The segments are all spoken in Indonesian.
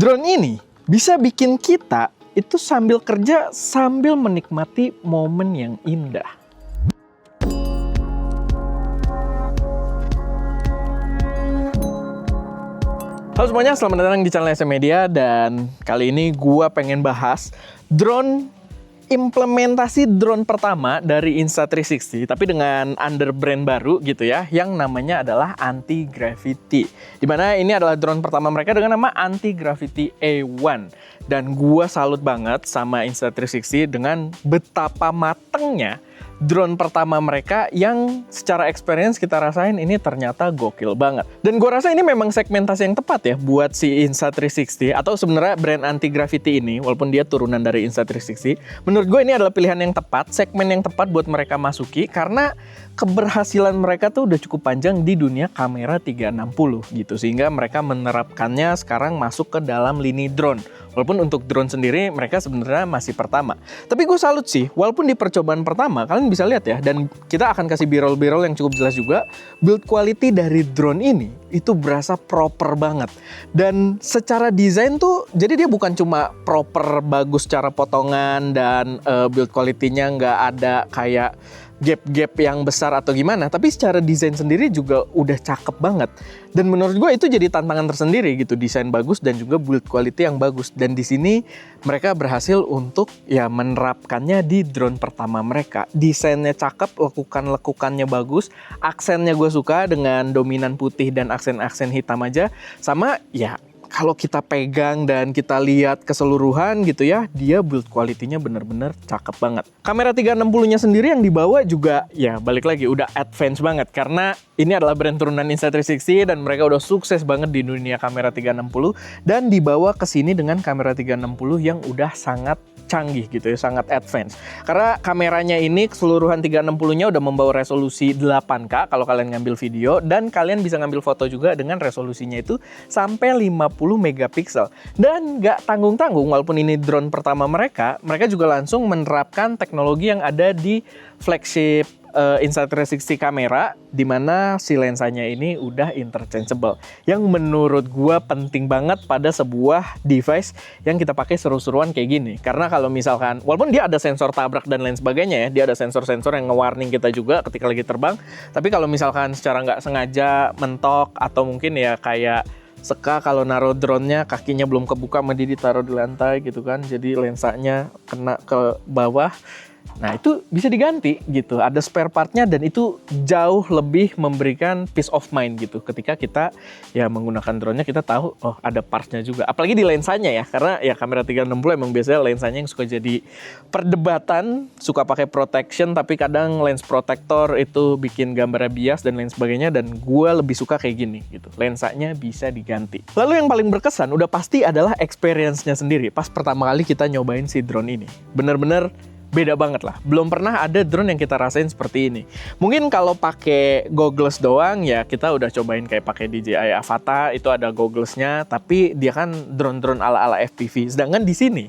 Drone ini bisa bikin kita itu sambil kerja, sambil menikmati momen yang indah. Halo semuanya, selamat datang di channel SM Media. Dan kali ini gua pengen bahas drone, implementasi drone pertama dari Insta360, tapi dengan under brand baru gitu ya, yang namanya adalah Anti-Gravity. Dimana ini adalah drone pertama mereka dengan nama Anti-Gravity A1. Dan gua salut banget sama Insta360 dengan betapa matengnya drone pertama mereka yang secara experience kita rasain ini ternyata gokil banget. Dan gue rasa ini memang segmentasi yang tepat ya buat si Insta360, atau sebenarnya brand Anti-Gravity ini, walaupun dia turunan dari Insta360. Menurut gue ini adalah pilihan yang tepat, segmen yang tepat buat mereka masuki, karena keberhasilan mereka tuh udah cukup panjang di dunia kamera 360 gitu, sehingga mereka menerapkannya sekarang masuk ke dalam lini drone. Walaupun untuk drone sendiri mereka sebenarnya masih pertama. Tapi gue salut sih, walaupun di percobaan pertama, kalian bisa lihat ya, dan kita akan kasih b-roll yang cukup jelas juga, build quality dari drone ini itu berasa proper banget. Dan secara desain tuh, jadi dia bukan cuma proper bagus secara potongan dan build quality-nya nggak ada kayak gap-gap yang besar atau gimana, tapi secara desain sendiri juga udah cakep banget. Dan menurut gue itu jadi tantangan tersendiri gitu, desain bagus dan juga build quality yang bagus. Dan di sini mereka berhasil untuk ya menerapkannya di drone pertama mereka. Desainnya cakep, lekukannya bagus, aksennya gue suka dengan dominan putih dan aksen-aksen hitam aja. Sama ya, kalau kita pegang dan kita lihat keseluruhan gitu ya, dia build quality-nya bener-bener cakep banget. Kamera 360-nya sendiri yang dibawa juga ya balik lagi udah advance banget, karena ini adalah brand turunan Insta360 dan mereka udah sukses banget di dunia kamera 360, dan dibawa ke sini dengan kamera 360 yang udah sangat canggih gitu ya, sangat advance. Karena kameranya ini keseluruhan 360-nya udah membawa resolusi 8K kalau kalian ngambil video, dan kalian bisa ngambil foto juga dengan resolusinya itu sampai 50 megapiksel. Dan gak tanggung-tanggung, walaupun ini drone pertama mereka juga langsung menerapkan teknologi yang ada di flagship Insta360 kamera, dimana si lensanya ini udah interchangeable, yang menurut gua penting banget pada sebuah device yang kita pakai seru-seruan kayak gini. Karena kalau misalkan, walaupun dia ada sensor tabrak dan lain sebagainya ya, dia ada sensor-sensor yang nge-warning kita juga ketika lagi terbang, tapi kalau misalkan secara nggak sengaja mentok, atau mungkin ya kayak Seka kalau naruh drone-nya kakinya belum kebuka sama dia ditaruh di lantai gitu kan, jadi lensanya kena ke bawah. Nah itu bisa diganti gitu, ada spare partnya, dan itu jauh lebih memberikan peace of mind gitu. Ketika kita ya menggunakan drone-nya, kita tahu oh ada partsnya juga. Apalagi di lensanya ya, karena ya kamera 360 emang biasanya lensanya yang suka jadi perdebatan, suka pakai protection, tapi kadang lens protector itu bikin gambarnya bias dan lain sebagainya. Dan gue lebih suka kayak gini gitu, lensanya bisa diganti. Lalu yang paling berkesan udah pasti adalah experience-nya sendiri pas pertama kali kita nyobain si drone ini. Bener-bener beda banget lah. Belum pernah ada drone yang kita rasain seperti ini. Mungkin kalau pakai goggles doang ya kita udah cobain kayak pakai DJI Avata, itu ada gogglesnya, tapi dia kan drone-drone ala-ala FPV. Sedangkan di sini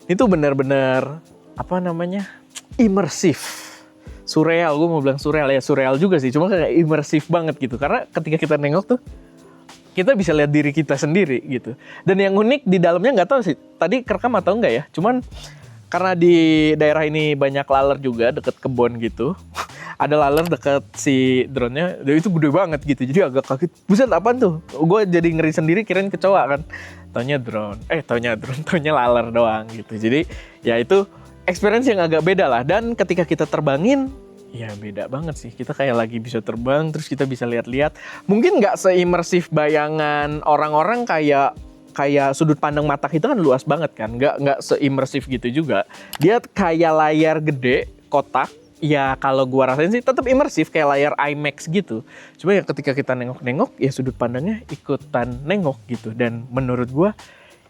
itu benar-benar apa namanya? Imersif. Surreal, gue mau bilang surreal ya, surreal juga sih, cuma kayak imersif banget gitu. Karena ketika kita nengok tuh kita bisa lihat diri kita sendiri gitu. Dan yang unik di dalamnya, nggak tahu sih tadi kerekam atau enggak ya, cuman karena di daerah ini banyak laler juga, deket kebun gitu. Ada laler deket si drone-nya, dan itu gede banget gitu. Jadi agak kaget, buset apaan tuh? Gue jadi ngeri sendiri, kirain kecoa kan. Taunya drone, taunya laler doang gitu. Jadi ya itu experience yang agak beda lah. Dan ketika kita terbangin, ya beda banget sih. Kita kayak lagi bisa terbang, terus kita bisa lihat-lihat. Mungkin nggak se-imersif bayangan orang-orang kayak sudut pandang mata kita kan luas banget kan, nggak se-imersif gitu juga. Dia kayak layar gede, kotak, ya kalau gua rasain sih tetap imersif kayak layar IMAX gitu. Cuma ya ketika kita nengok-nengok, ya sudut pandangnya ikutan nengok gitu. Dan menurut gua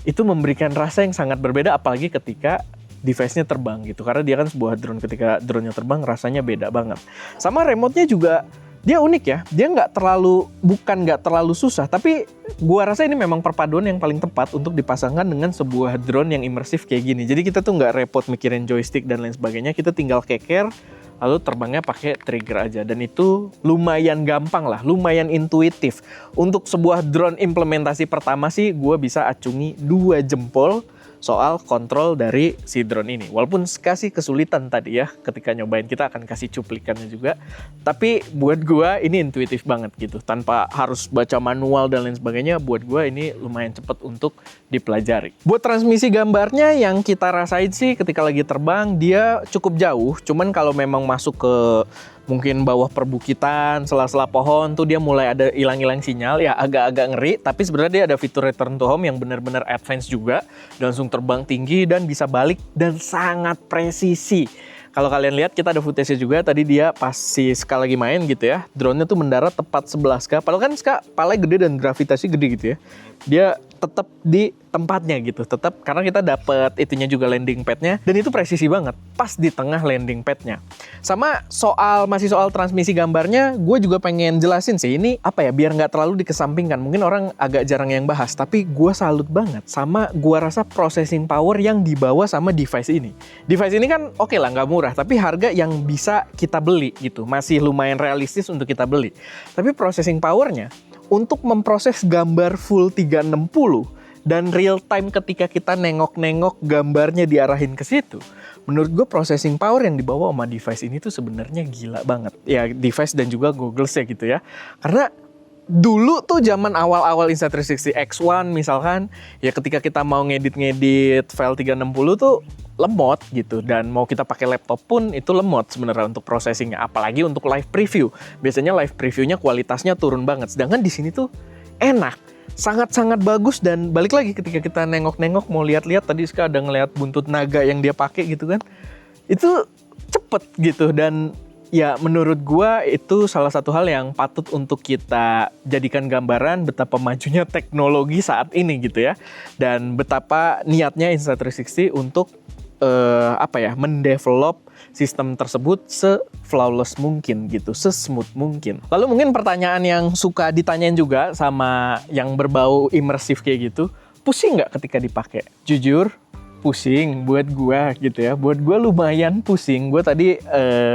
itu memberikan rasa yang sangat berbeda, apalagi ketika device-nya terbang gitu. Karena dia kan sebuah drone, ketika drone-nya terbang rasanya beda banget. Sama remote-nya juga dia unik ya, dia nggak terlalu susah, tapi gua rasa ini memang perpaduan yang paling tepat untuk dipasangkan dengan sebuah drone yang imersif kayak gini. Jadi kita tuh nggak repot mikirin joystick dan lain sebagainya, kita tinggal keker, lalu terbangnya pakai trigger aja. Dan itu lumayan gampang lah, lumayan intuitif. Untuk sebuah drone implementasi pertama sih gue bisa acungi 2 jempol soal kontrol dari si drone ini. Walaupun kasih kesulitan tadi ya ketika nyobain, kita akan kasih cuplikannya juga. Tapi buat gua ini intuitif banget gitu. Tanpa harus baca manual dan lain sebagainya, buat gua ini lumayan cepet untuk dipelajari. Buat transmisi gambarnya yang kita rasain sih ketika lagi terbang, dia cukup jauh. Cuman kalau memang masuk ke mungkin bawah perbukitan, sela-sela pohon tuh dia mulai ada hilang-hilang sinyal, ya agak-agak ngeri. Tapi sebenarnya dia ada fitur return to home yang benar-benar advance juga, dan langsung terbang tinggi dan bisa balik dan sangat presisi. Kalau kalian lihat, kita ada footage-nya juga. Tadi dia pas si Ska lagi main gitu ya, drone-nya tuh mendarat tepat sebelah Ska. Padahal kan Ska palanya gede dan gravitasi gede gitu ya. Dia tetap di tempatnya gitu, tetap karena kita dapet itunya juga landing pad-nya, dan itu presisi banget, pas di tengah landing pad-nya. Sama masih soal transmisi gambarnya, gue juga pengen jelasin sih, ini apa ya, biar nggak terlalu dikesampingkan. Mungkin orang agak jarang yang bahas, tapi gue salut banget sama gue rasa processing power yang dibawa sama device ini. Device ini kan oke lah, nggak murah, tapi harga yang bisa kita beli gitu, masih lumayan realistis untuk kita beli. Tapi processing powernya untuk memproses gambar full 360 dan real time ketika kita nengok-nengok gambarnya diarahin ke situ, menurut gue processing power yang dibawa sama device ini tuh sebenarnya gila banget. Ya device dan juga goggles ya gitu ya. Karena dulu tuh zaman awal-awal Insta360 X1 misalkan, ya ketika kita mau ngedit file 360 tuh lemot gitu, dan mau kita pakai laptop pun itu lemot sebenarnya untuk processingnya, apalagi untuk live preview. Biasanya live previewnya kualitasnya turun banget, sedangkan di sini tuh enak, sangat-sangat bagus. Dan balik lagi ketika kita nengok-nengok mau lihat-lihat, tadi Ska ada ngeliat buntut naga yang dia pakai gitu kan, itu cepet gitu. Dan ya menurut gua itu salah satu hal yang patut untuk kita jadikan gambaran betapa majunya teknologi saat ini gitu ya, dan betapa niatnya Insta360 untuk mendevelop sistem tersebut se-flawless mungkin gitu, se-smooth mungkin. Lalu mungkin pertanyaan yang suka ditanyain juga sama yang berbau imersif kayak gitu, pusing nggak ketika dipakai? Jujur, pusing buat gua gitu ya. Buat gua lumayan pusing. Gua tadi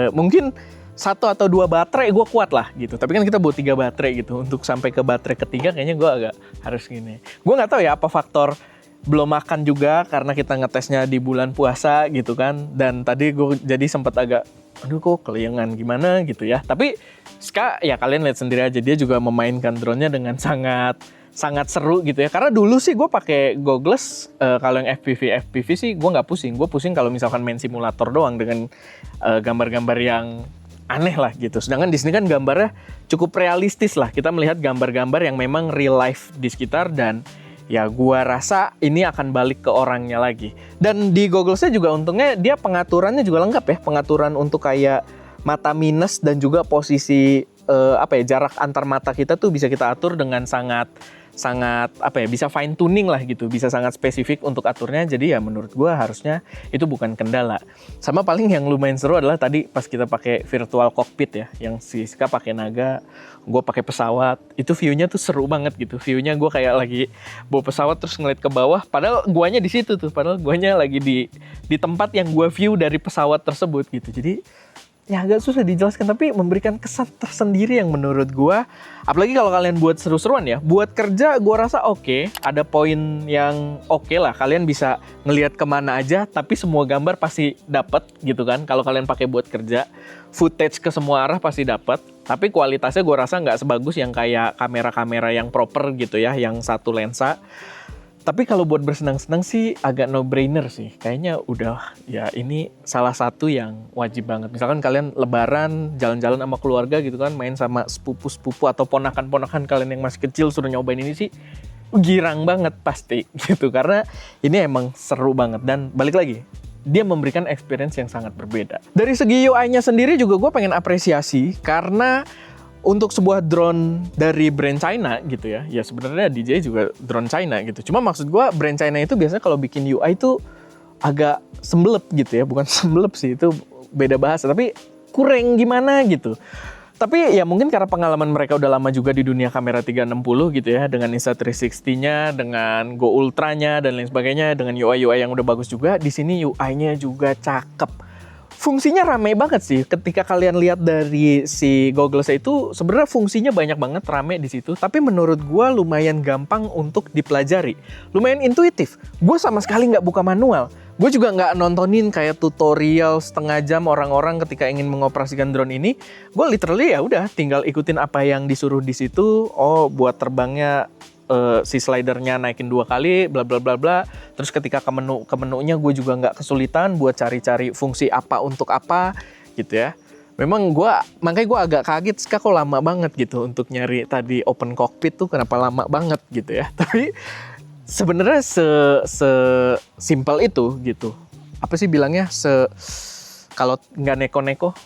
mungkin 1 atau 2 baterai gue kuat lah gitu. Tapi kan kita bawa 3 baterai gitu. Untuk sampai ke baterai ketiga kayaknya gue agak harus gini. Gue nggak tahu ya apa faktor belum makan juga karena kita ngetesnya di bulan puasa gitu kan. Dan tadi gue jadi sempat agak, aduh kok keliengan gimana gitu ya. Tapi Ska ya kalian lihat sendiri aja, dia juga memainkan drone-nya dengan sangat seru gitu ya. Karena dulu sih gue pakai goggles, kalau yang FPV sih gue nggak pusing. Gue pusing kalau misalkan main simulator doang dengan gambar-gambar yang aneh lah gitu. Sedangkan di sini kan gambarnya cukup realistis lah. Kita melihat gambar-gambar yang memang real life di sekitar, dan ya gua rasa ini akan balik ke orangnya lagi. Dan di gogglesnya juga untungnya dia pengaturannya juga lengkap ya. Pengaturan untuk kayak mata minus dan juga posisi jarak antar mata kita tuh bisa kita atur dengan sangat bisa fine tuning lah gitu, bisa sangat spesifik untuk aturnya. Jadi ya menurut gue harusnya itu bukan kendala. Sama paling yang lumayan seru adalah tadi pas kita pakai virtual cockpit ya, yang si Ska pakai naga, gue pakai pesawat, itu view-nya tuh seru banget gitu. View-nya gue kayak lagi bawa pesawat terus ngeliat ke bawah, padahal guanya di situ tuh, padahal guanya lagi di tempat yang gue view dari pesawat tersebut gitu. Jadi ya agak susah dijelaskan, tapi memberikan kesan tersendiri yang menurut gua, apalagi kalau kalian buat seru-seruan ya, buat kerja gua rasa oke, ada poin yang oke lah, kalian bisa ngelihat kemana aja, tapi semua gambar pasti dapat gitu kan. Kalau kalian pakai buat kerja, footage ke semua arah pasti dapat, tapi kualitasnya gua rasa nggak sebagus yang kayak kamera-kamera yang proper gitu ya, yang satu lensa. Tapi kalau buat bersenang-senang sih agak no-brainer sih. Kayaknya udah ya ini salah satu yang wajib banget. Misalkan kalian lebaran, jalan-jalan sama keluarga gitu kan, main sama sepupu-sepupu atau ponakan-ponakan kalian yang masih kecil suruh nyobain ini sih, girang banget pasti gitu. Karena ini emang seru banget, dan balik lagi, dia memberikan experience yang sangat berbeda. Dari segi UI-nya sendiri juga gue pengen apresiasi, karena untuk sebuah drone dari brand China gitu ya, ya sebenarnya DJI juga drone China gitu. Cuma maksud gue brand China itu biasanya kalau bikin UI itu agak sembelep gitu ya, bukan sembelep sih, itu beda bahasa, tapi kurang gimana gitu. Tapi ya mungkin karena pengalaman mereka udah lama juga di dunia kamera 360 gitu ya, dengan Insta360-nya, dengan Go Ultra-nya dan lain sebagainya, dengan UI yang udah bagus juga. Di sini UI-nya juga cakep. Fungsinya rame banget sih. Ketika kalian lihat dari si goggles itu, sebenarnya fungsinya banyak banget, rame di situ. Tapi menurut gue lumayan gampang untuk dipelajari. Lumayan intuitif. Gue sama sekali nggak buka manual. Gue juga nggak nontonin kayak tutorial setengah jam orang-orang ketika ingin mengoperasikan drone ini. Gue literally ya udah tinggal ikutin apa yang disuruh di situ. Oh, buat terbangnya si slidernya naikin 2 kali, bla bla bla bla. Terus ketika ke menunya gue juga nggak kesulitan buat cari-cari fungsi apa untuk apa gitu ya. Memang makanya gue agak kaget kok lama banget gitu untuk nyari tadi open cockpit tuh, kenapa lama banget gitu ya. Tapi sebenarnya simple itu gitu. Apa sih bilangnya, kalau nggak neko-neko,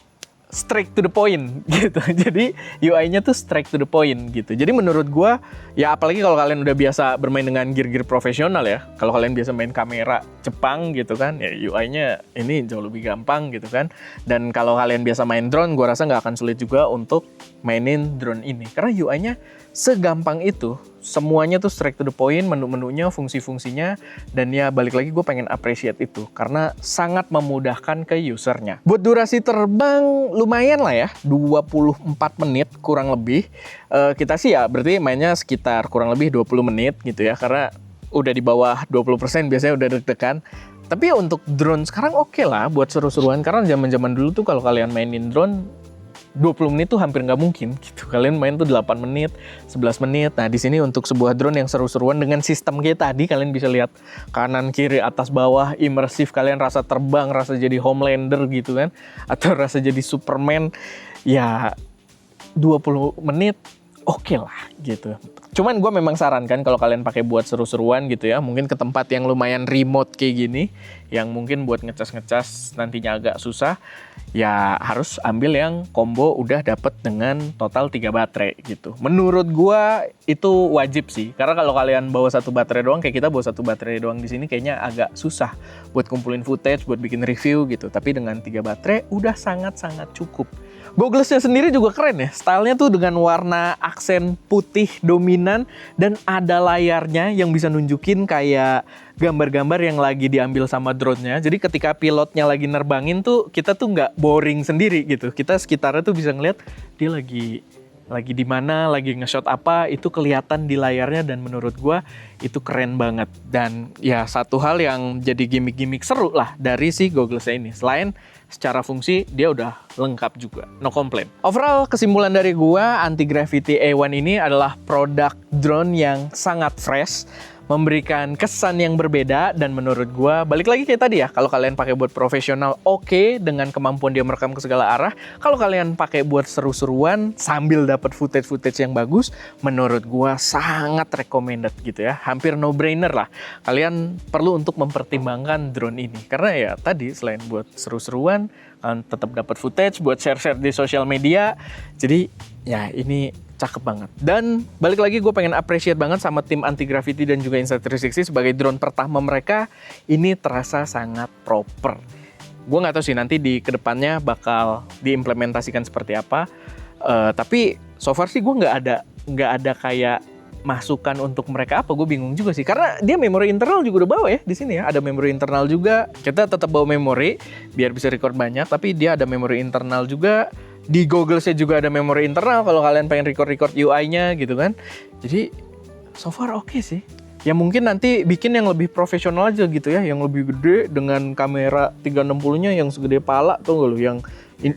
straight to the point gitu. Jadi UI-nya tuh straight to the point gitu. Jadi menurut gua ya, apalagi kalau kalian udah biasa bermain dengan gear-gear profesional ya. Kalau kalian biasa main kamera Jepang gitu kan, ya UI-nya ini jauh lebih gampang gitu kan. Dan kalau kalian biasa main drone, gua rasa nggak akan sulit juga untuk mainin drone ini. Karena UI-nya segampang itu. Semuanya tuh straight to the point, menu-menunya, fungsi-fungsinya, dan ya balik lagi gue pengen appreciate itu karena sangat memudahkan ke usernya. Buat durasi terbang lumayan lah ya, 24 menit kurang lebih. Kita sih ya berarti mainnya sekitar kurang lebih 20 menit gitu ya, karena udah di bawah 20% biasanya udah deg-degan. Tapi untuk drone sekarang oke lah buat seru-seruan, karena zaman-zaman dulu tuh kalau kalian mainin drone 20 menit tuh hampir nggak mungkin gitu. Kalian main tuh 8 menit, 11 menit. Nah, di sini untuk sebuah drone yang seru-seruan dengan sistem kayak tadi, kalian bisa lihat kanan, kiri, atas, bawah, imersif, kalian rasa terbang, rasa jadi Homelander gitu kan, atau rasa jadi Superman. Ya 20 menit oke lah gitu. Cuman gue memang sarankan kalau kalian pakai buat seru-seruan gitu ya, mungkin ke tempat yang lumayan remote kayak gini, yang mungkin buat ngecas-ngecas nantinya agak susah, ya harus ambil yang combo udah dapet dengan total 3 baterai gitu. Menurut gue itu wajib sih, karena kalau kalian bawa 1 baterai doang, kayak kita bawa 1 baterai doang di sini kayaknya agak susah buat kumpulin footage, buat bikin review gitu. Tapi dengan 3 baterai udah sangat-sangat cukup. Gogglesnya sendiri juga keren ya, stylenya tuh dengan warna aksen putih dominan dan ada layarnya yang bisa nunjukin kayak gambar-gambar yang lagi diambil sama drone-nya. Jadi ketika pilotnya lagi nerbangin tuh kita tuh nggak boring sendiri gitu. Kita sekitarnya tuh bisa ngeliat dia lagi di mana, lagi nge-shot apa, itu kelihatan di layarnya dan menurut gua itu keren banget. Dan ya satu hal yang jadi gimmick-gimmick seru lah dari si gogglesnya ini. Selain secara fungsi dia udah lengkap juga, no complaint. Overall kesimpulan dari gua, Anti-Gravity A1 ini adalah produk drone yang sangat fresh, memberikan kesan yang berbeda, dan menurut gua balik lagi kayak tadi ya, kalau kalian pakai buat profesional oke, dengan kemampuan dia merekam ke segala arah. Kalau kalian pakai buat seru-seruan sambil dapat footage yang bagus, menurut gua sangat recommended gitu ya, hampir no brainer lah. Kalian perlu untuk mempertimbangkan drone ini karena ya tadi selain buat seru-seruan, kalian tetap dapat footage buat share-share di sosial media. Jadi ya ini cakep banget. Dan balik lagi gue pengen appreciate banget sama tim Anti-Gravity dan juga Insta360 sebagai drone pertama mereka. Ini terasa sangat proper. Gue nggak tahu sih nanti di kedepannya bakal diimplementasikan seperti apa. Tapi so far sih gue nggak ada kayak masukan untuk mereka apa. Gue bingung juga sih karena dia memori internal juga udah bawa ya di sini ya. Ada memori internal juga. Kita tetap bawa memori biar bisa record banyak. Tapi dia ada memori internal juga. Di gogglesnya juga ada memori internal kalau kalian pengen record UI-nya gitu kan. Jadi so far oke sih. Ya mungkin nanti bikin yang lebih profesional aja gitu ya, yang lebih gede dengan kamera 360-nya yang segede pala tuh loh, yang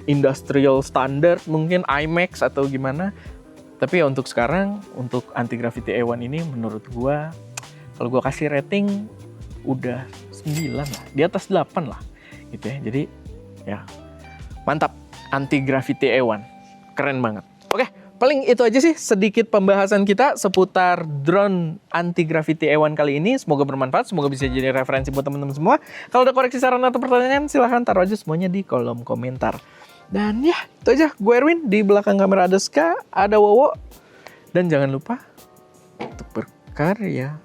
industrial standard mungkin IMAX atau gimana. Tapi ya untuk sekarang, untuk Anti-Gravity A1 ini menurut gua kalau gua kasih rating udah 9 lah, di atas 8 lah gitu ya. Jadi ya mantap. Anti-Gravity A1, keren banget. Oke, paling itu aja sih sedikit pembahasan kita seputar drone Anti-Gravity A1 kali ini. Semoga bermanfaat, semoga bisa jadi referensi buat teman-teman semua. Kalau ada koreksi, saran atau pertanyaan, silahkan taruh aja semuanya di kolom komentar. Dan ya, itu aja. Gue Erwin, di belakang kamera ada Ska, ada Wowo. Dan jangan lupa untuk berkarya.